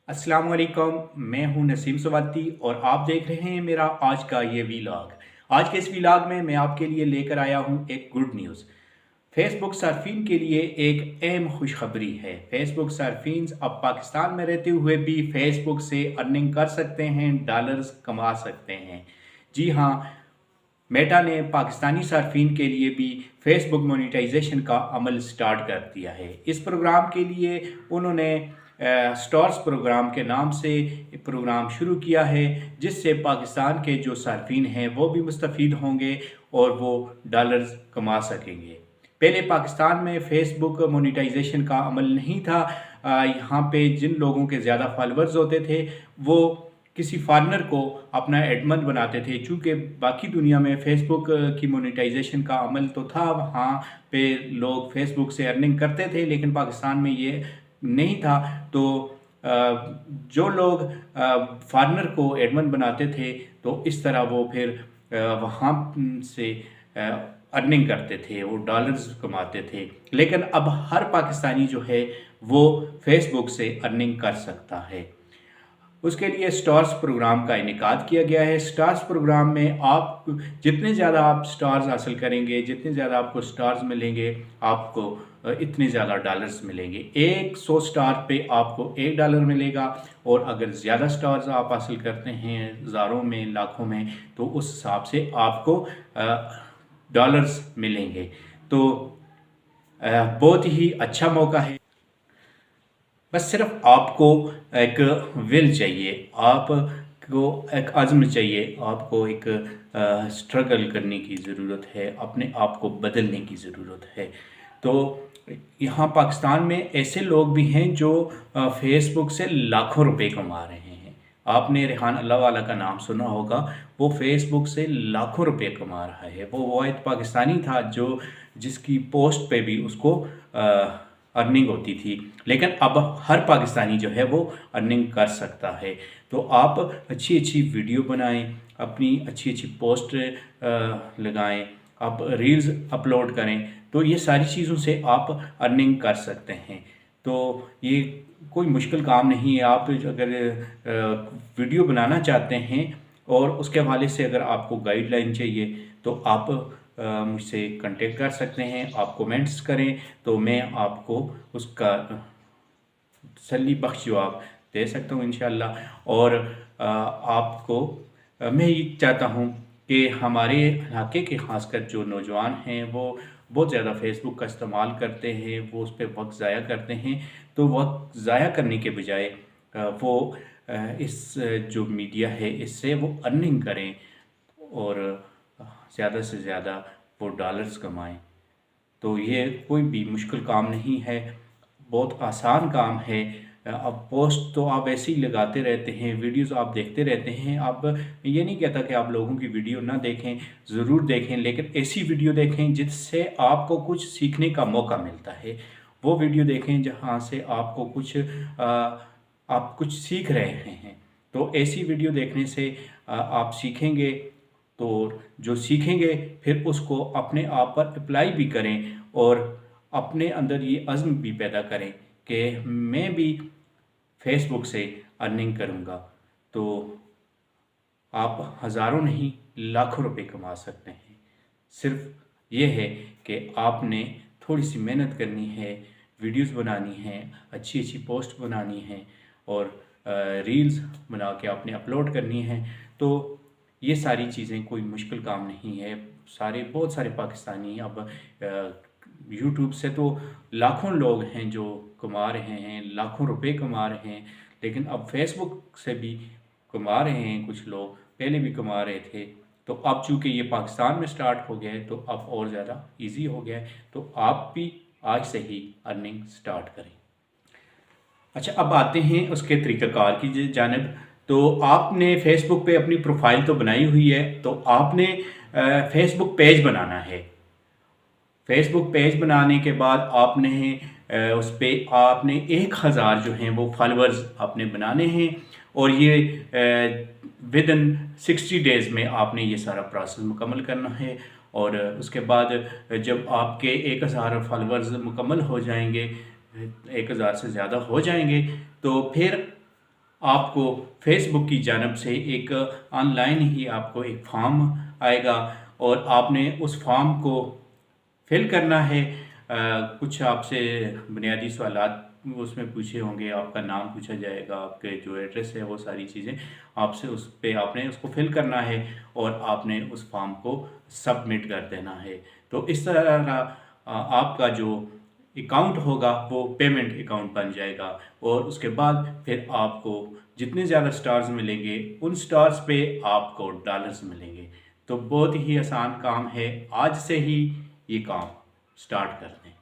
अस्सलाम वालेकुम। मैं हूं नसीम सवाती और आप देख रहे हैं मेरा आज का ये वीलॉग। आज के इस वीलॉग में मैं आपके लिए लेकर आया हूं एक गुड न्यूज़। फेसबुक सार्फिन के लिए एक अहम खुशखबरी है। फेसबुक सार्फिन अब पाकिस्तान में रहते हुए भी फेसबुक से अर्निंग कर सकते हैं, डॉलर्स कमा सकते हैं। जी हाँ, मेटा ने पाकिस्तानी सार्फिन के लिए भी फेसबुक मोनेटाइजेशन का अमल स्टार्ट कर दिया है। इस प्रोग्राम के लिए उन्होंने स्टार्स प्रोग्राम के नाम से प्रोग्राम शुरू किया है, जिससे पाकिस्तान के जो सार्फिन हैं वो भी मुस्तफ़ीद होंगे और वो डॉलर्स कमा सकेंगे। पहले पाकिस्तान में फेसबुक मोनेटाइजेशन का अमल नहीं था। यहाँ पे जिन लोगों के ज़्यादा फॉलोअर्स होते थे वो किसी फॉरेनर को अपना एडमन बनाते थे। चूँकि बाकी दुनिया में फ़ेसबुक की मोनेटाइजेशन का अमल तो था, वहाँ पे लोग फ़ेसबुक से अर्निंग करते थे, लेकिन पाकिस्तान में ये नहीं था। तो जो लोग फॉरेनर को एडमन बनाते थे तो इस तरह वो फिर वहाँ से अर्निंग करते थे, वो डॉलर्स कमाते थे। लेकिन अब हर पाकिस्तानी जो है वो फ़ेसबुक से अर्निंग कर सकता है। उसके लिए स्टार्स प्रोग्राम का इनेकाद किया गया है। स्टार्स प्रोग्राम में आप जितने ज़्यादा आप स्टार्स हासिल करेंगे, जितने ज़्यादा आपको स्टार्स मिलेंगे, आपको इतने ज़्यादा डॉलर्स मिलेंगे। 100 स्टार पे आपको $1 मिलेगा, और अगर ज़्यादा स्टार्स आप हासिल करते हैं हज़ारों में, लाखों में, तो उस हिसाब से आपको डॉलर्स मिलेंगे। तो बहुत ही अच्छा मौका है। बस सिर्फ आपको एक विल चाहिए, आपको एक अज़्म चाहिए, आपको एक स्ट्रगल करने की ज़रूरत है, अपने आप को बदलने की ज़रूरत है। तो यहाँ पाकिस्तान में ऐसे लोग भी हैं जो फ़ेसबुक से लाखों रुपए कमा रहे हैं। आपने रेहान अल्लाहवाला का नाम सुना होगा, वो फ़ेसबुक से लाखों रुपए कमा रहा है। वो वाहिद पाकिस्तानी था जो जिसकी पोस्ट पे भी उसको अर्निंग होती थी। लेकिन अब हर पाकिस्तानी जो है वो अर्निंग कर सकता है। तो आप अच्छी अच्छी वीडियो बनाएं, अपनी अच्छी अच्छी पोस्ट लगाएं, आप रील्स अपलोड करें, तो ये सारी चीज़ों से आप अर्निंग कर सकते हैं। तो ये कोई मुश्किल काम नहीं है। आप अगर वीडियो बनाना चाहते हैं और उसके हवाले से अगर आपको गाइडलाइन चाहिए तो आप मुझसे कांटेक्ट कर सकते हैं। आप कमेंट्स करें तो मैं आपको उसका तसल्ली बख्श जवाब दे सकता हूँ इंशाअल्लाह। और आपको मैं ये चाहता हूँ कि हमारे इलाके के ख़ासकर जो नौजवान हैं वो बहुत ज़्यादा फ़ेसबुक का इस्तेमाल करते हैं, वो उस पर वक्त ज़ाया करते हैं। तो वक्त ज़ाया करने के बजाय वो इस जो मीडिया है इससे वो अर्निंग करें और ज़्यादा से ज़्यादा वो डॉलर्स कमाएं। तो ये कोई भी मुश्किल काम नहीं है, बहुत आसान काम है। अब पोस्ट तो आप ऐसे ही लगाते रहते हैं, वीडियोस आप देखते रहते हैं। अब ये नहीं कहता कि आप लोगों की वीडियो ना देखें, ज़रूर देखें, लेकिन ऐसी वीडियो देखें जिससे आपको कुछ सीखने का मौका मिलता है। वो वीडियो देखें जहाँ से आपको कुछ आप कुछ सीख रहे हैं। तो ऐसी वीडियो देखने से आप सीखेंगे, तो जो सीखेंगे फिर उसको अपने आप पर अप्लाई भी करें और अपने अंदर ये अज़्म भी पैदा करें कि मैं भी फेसबुक से अर्निंग करूँगा। तो आप हज़ारों नहीं लाखों रुपए कमा सकते हैं। सिर्फ ये है कि आपने थोड़ी सी मेहनत करनी है, वीडियोस बनानी है, अच्छी अच्छी पोस्ट बनानी है और रील्स बना के आपने अपलोड करनी है। तो ये सारी चीज़ें कोई मुश्किल काम नहीं है। बहुत सारे पाकिस्तानी अब यूट्यूब से तो लाखों लोग हैं जो कमा रहे हैं, लाखों रुपए कमा रहे हैं। लेकिन अब फेसबुक से भी कमा रहे हैं कुछ लोग, पहले भी कमा रहे थे। तो अब चूँकि ये पाकिस्तान में स्टार्ट हो गया है तो अब और ज़्यादा इजी हो गया है। तो आप भी आज से ही अर्निंग स्टार्ट करें। अच्छा, अब आते हैं उसके तरीक़ाकार की जानिब। तो आपने फ़ेसबुक पे अपनी प्रोफाइल तो बनाई हुई है, तो आपने फ़ेसबुक पेज बनाना है। फ़ेसबुक पेज बनाने के बाद आपने उस पर आपने 1000 जो हैं वो फॉलोअर्स आपने बनाने हैं, और ये विदिन 60 डेज़ में आपने ये सारा प्रोसेस मुकम्मल करना है। और उसके बाद जब आपके 1000 फॉलोअर्स मुकम्मल हो जाएंगे, 1000 से ज़्यादा हो जाएंगे, तो फिर आपको फेसबुक की जानिब से एक ऑनलाइन ही आपको एक फॉर्म आएगा और आपने उस फॉर्म को फिल करना है। कुछ आपसे बुनियादी सवालात उसमें पूछे होंगे, आपका नाम पूछा जाएगा, आपके जो एड्रेस है वो सारी चीज़ें आपसे उस पे आपने उसको फिल करना है और आपने उस फॉर्म को सबमिट कर देना है। तो इस तरह आपका जो अकाउंट होगा वो पेमेंट अकाउंट बन जाएगा और उसके बाद फिर आपको जितने ज़्यादा स्टार्स मिलेंगे उन स्टार्स पे आपको डॉलर्स मिलेंगे। तो बहुत ही आसान काम है, आज से ही ये काम स्टार्ट कर दें।